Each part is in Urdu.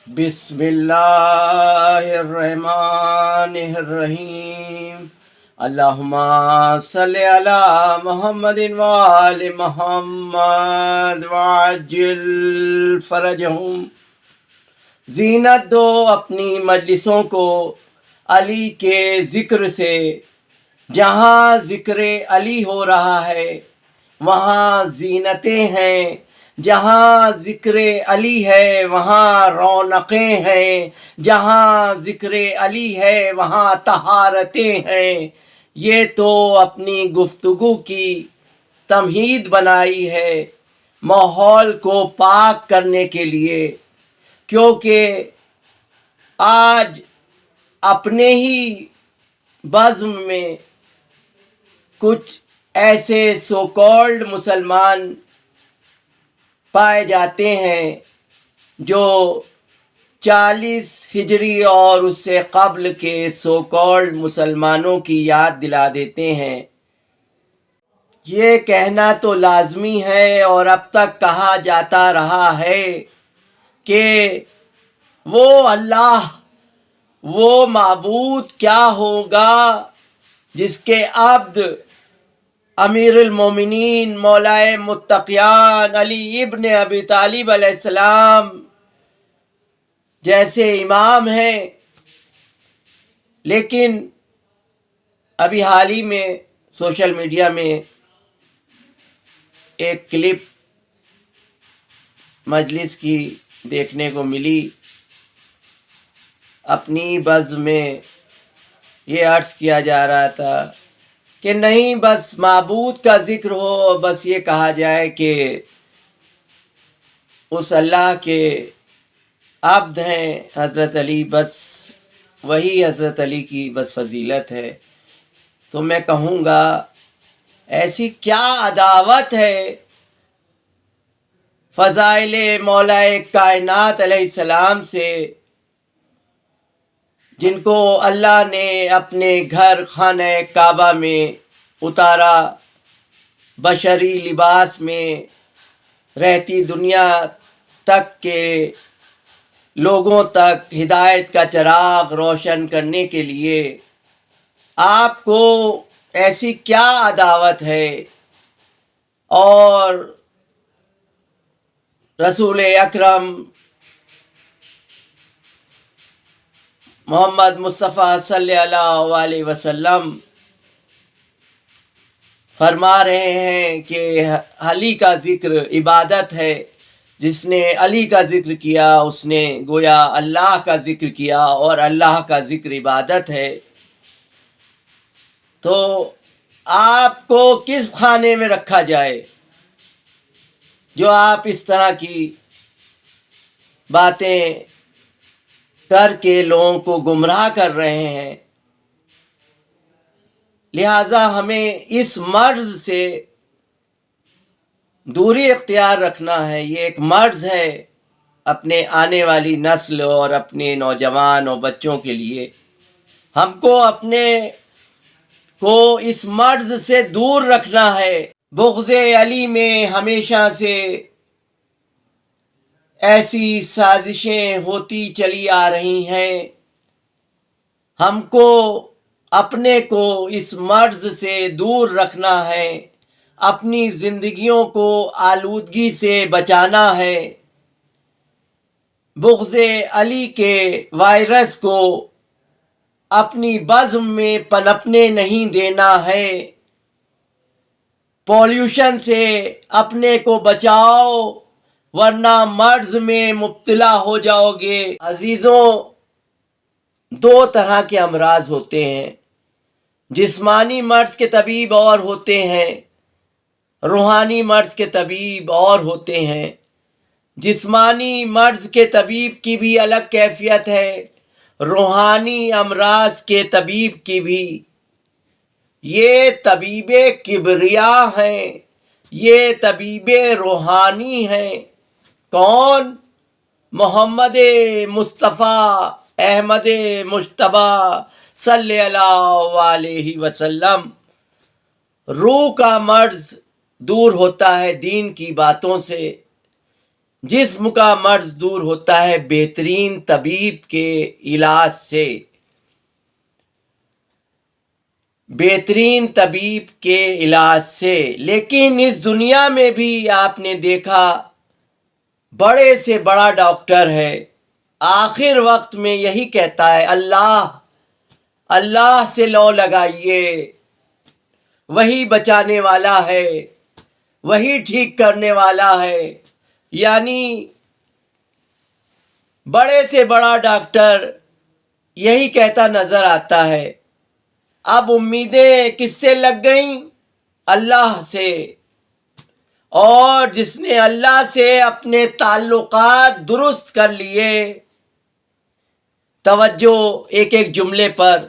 بسم اللہ الرحمن الرحیم اللہم صلی علی محمد وآل محمد وعجل فرجہم۔ زینت دو اپنی مجلسوں کو علی کے ذکر سے، جہاں ذکر علی ہو رہا ہے وہاں زینتیں ہیں، جہاں ذکر علی ہے وہاں رونقیں ہیں، جہاں ذکر علی ہے وہاں طہارتیں ہیں۔ یہ تو اپنی گفتگو کی تمہید بنائی ہے ماحول کو پاک کرنے کے لیے، کیونکہ آج اپنے ہی بزم میں کچھ ایسے سو کالڈ مسلمان پائے جاتے ہیں جو 40 ہجری اور اس سے قبل کے سو کالڈ مسلمانوں کی یاد دلا دیتے ہیں۔ یہ کہنا تو لازمی ہے اور اب تک کہا جاتا رہا ہے کہ وہ اللہ، وہ معبود کیا ہوگا جس کے عبد امیر المومنین مولائے متقیان علی ابن ابی طالب علیہ السلام جیسے امام ہیں۔ لیکن ابھی حال ہی میں سوشل میڈیا میں ایک کلپ مجلس کی دیکھنے کو ملی۔ اپنی بزم میں یہ عرض کیا جا رہا تھا کہ نہیں، بس معبود کا ذکر ہو، بس یہ کہا جائے کہ اس اللہ کے عبد ہیں حضرت علی، بس وہی حضرت علی کی بس فضیلت ہے۔ تو میں کہوں گا ایسی کیا عداوت ہے فضائل مولائے کائنات علیہ السلام سے، جن کو اللہ نے اپنے گھر خانہ کعبہ میں اتارا، بشری لباس میں رہتی دنیا تک کے لوگوں تک ہدایت کا چراغ روشن کرنے کے لیے۔ آپ کو ایسی کیا عداوت ہے؟ اور رسول اکرم محمد مصطفیٰ صلی اللہ علیہ وسلم فرما رہے ہیں کہ علی کا ذکر عبادت ہے، جس نے علی کا ذکر کیا اس نے گویا اللہ کا ذکر کیا، اور اللہ کا ذکر عبادت ہے۔ تو آپ کو کس خانے میں رکھا جائے جو آپ اس طرح کی باتیں کر کے لوگوں کو گمراہ کر رہے ہیں؟ لہٰذا ہمیں اس مرض سے دوری اختیار رکھنا ہے۔ یہ ایک مرض ہے اپنے آنے والی نسل اور اپنے نوجوان اور بچوں کے لیے۔ ہم کو اپنے کو اس مرض سے دور رکھنا ہے۔ بغض علی میں ہمیشہ سے ایسی سازشیں ہوتی چلی آ رہی ہیں۔ ہم کو اپنے کو اس مرض سے دور رکھنا ہے، اپنی زندگیوں کو آلودگی سے بچانا ہے، بغض علی کے وائرس کو اپنی بزم میں پنپنے نہیں دینا ہے۔ پولیوشن سے اپنے کو بچاؤ ورنہ مرض میں مبتلا ہو جاؤ گے۔ عزیزوں، دو طرح کے امراض ہوتے ہیں۔ جسمانی مرض کے طبیب اور ہوتے ہیں، روحانی مرض کے طبیب اور ہوتے ہیں۔ جسمانی مرض کے طبیب کی بھی الگ کیفیت ہے، روحانی امراض کے طبیب کی بھی۔ یہ طبیب کبریا ہیں، یہ طبیب روحانی ہیں۔ کون؟ محمد مصطفیٰ احمد مجتبی صلی اللہ علیہ وسلم۔ روح کا مرض دور ہوتا ہے دین کی باتوں سے، جسم کا مرض دور ہوتا ہے بہترین طبیب کے علاج سے، بہترین طبیب کے علاج سے۔ لیکن اس دنیا میں بھی آپ نے دیکھا بڑے سے بڑا ڈاکٹر ہے، آخر وقت میں یہی کہتا ہے اللہ اللہ سے لو لگائیے، وہی بچانے والا ہے، وہی ٹھیک کرنے والا ہے۔ یعنی بڑے سے بڑا ڈاکٹر یہی کہتا نظر آتا ہے۔ اب امیدیں کس سے لگ گئیں؟ اللہ سے۔ اور جس نے اللہ سے اپنے تعلقات درست کر لیے، توجہ ایک ایک جملے پر،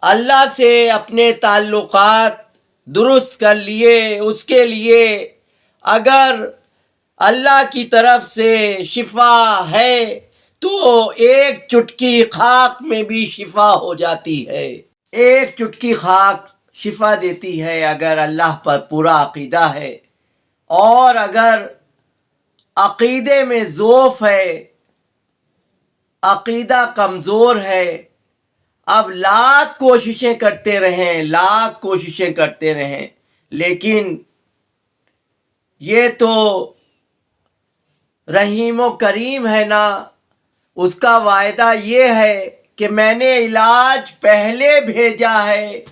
اللہ سے اپنے تعلقات درست کر لیے، اس کے لیے اگر اللہ کی طرف سے شفا ہے تو ایک چٹکی خاک میں بھی شفا ہو جاتی ہے، ایک چٹکی خاک شفا دیتی ہے اگر اللہ پر پورا عقیدہ ہے۔ اور اگر عقیدے میں ضعف ہے، عقیدہ کمزور ہے، اب لاکھ کوششیں کرتے رہیں، لاکھ کوششیں کرتے رہیں، لیکن یہ تو رحیم و کریم ہے نا، اس کا وعدہ یہ ہے کہ میں نے علاج پہلے بھیجا ہے،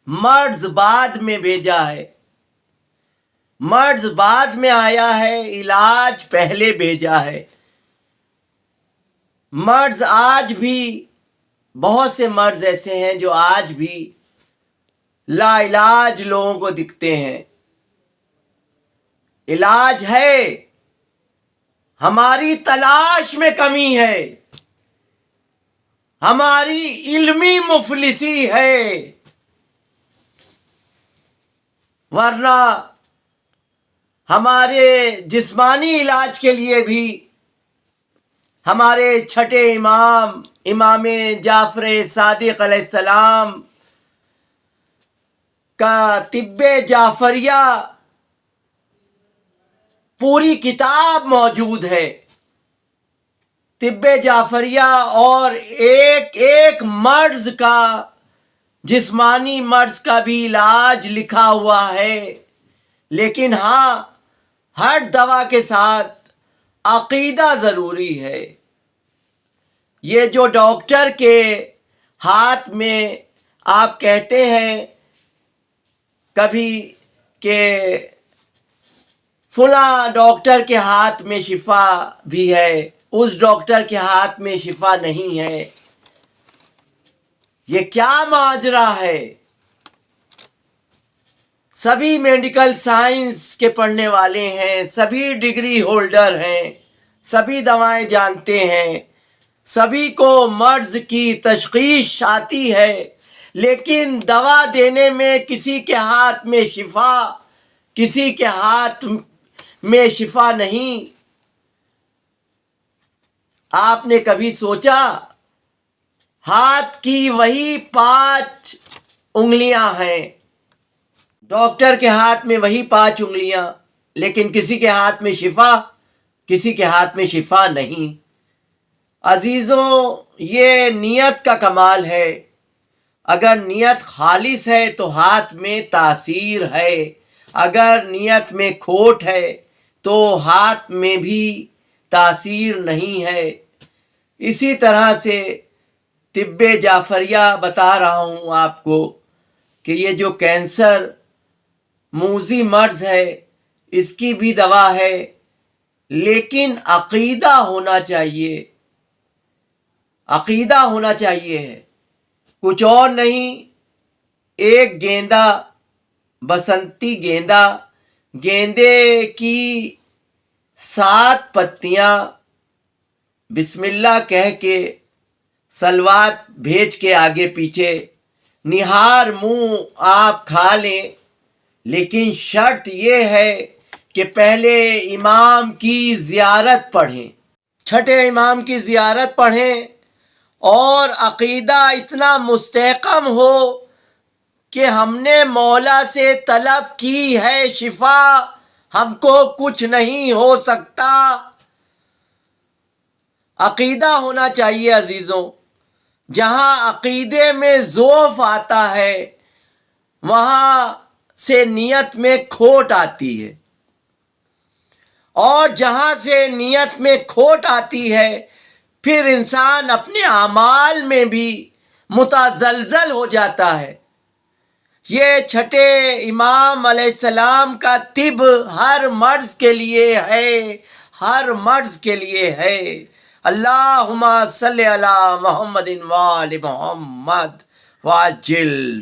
مرض بعد میں بھیجا ہے، مرض بعد میں آیا ہے، علاج پہلے بھیجا ہے۔ مرض آج بھی بہت سے مرض ایسے ہیں جو آج بھی لا علاج لوگوں کو دکھتے ہیں۔ علاج ہے، ہماری تلاش میں کمی ہے، ہماری علمی مفلسی ہے، ورنہ ہمارے جسمانی علاج کے لیے بھی ہمارے چھٹے امام جعفر صادق علیہ السلام کا طب جعفریہ پوری کتاب موجود ہے، طب جعفریہ، اور ایک ایک مرض کا، جسمانی مرض کا بھی علاج لکھا ہوا ہے۔ لیکن ہاں، ہر دوا کے ساتھ عقیدہ ضروری ہے۔ یہ جو ڈاکٹر کے ہاتھ میں آپ کہتے ہیں کبھی کہ فلاں ڈاکٹر کے ہاتھ میں شفا بھی ہے، اس ڈاکٹر کے ہاتھ میں شفا نہیں ہے، یہ کیا ماجرا ہے؟ سبھی میڈیکل سائنس کے پڑھنے والے ہیں، سبھی ڈگری ہولڈر ہیں، سبھی دوائیں جانتے ہیں، سبھی کو مرض کی تشخیص آتی ہے، لیکن دوا دینے میں کسی کے ہاتھ میں شفا، کسی کے ہاتھ میں شفا نہیں۔ آپ نے کبھی سوچا ہاتھ کی وہی 5 انگلیاں ہیں، ڈاکٹر کے ہاتھ میں وہی 5 انگلیاں، لیکن کسی کے ہاتھ میں شفا، کسی کے ہاتھ میں شفا نہیں۔ عزیزوں، یہ نیت کا کمال ہے۔ اگر نیت خالص ہے تو ہاتھ میں تاثیر ہے، اگر نیت میں کھوٹ ہے تو ہاتھ میں بھی تاثیر نہیں ہے۔ اسی طرح سے طب جعفریہ بتا رہا ہوں آپ کو کہ یہ جو کینسر موذی مرض ہے، اس کی بھی دوا ہے، لیکن عقیدہ ہونا چاہیے، عقیدہ ہونا چاہیے ہے، کچھ اور نہیں۔ ایک گیندا، بسنتی گیندا، گیندے کی 7 پتیاں بسم اللہ کہہ کے صلوات بھیج کے آگے پیچھے نہار منہ آپ کھا لیں، لیکن شرط یہ ہے کہ پہلے امام کی زیارت پڑھیں، چھٹے امام کی زیارت پڑھیں، اور عقیدہ اتنا مستحکم ہو کہ ہم نے مولا سے طلب کی ہے شفا، ہم کو کچھ نہیں ہو سکتا، عقیدہ ہونا چاہیے عزیزوں. جہاں عقیدے میں ضعف آتا ہے وہاں سے نیت میں کھوٹ آتی ہے، اور جہاں سے نیت میں کھوٹ آتی ہے پھر انسان اپنے اعمال میں بھی متزلزل ہو جاتا ہے. یہ چھٹے امام علیہ السلام کا طب ہر مرض کے لیے ہے، ہر مرض کے لیے ہے. اللہم صلی علی محمد و آل محمد وعجل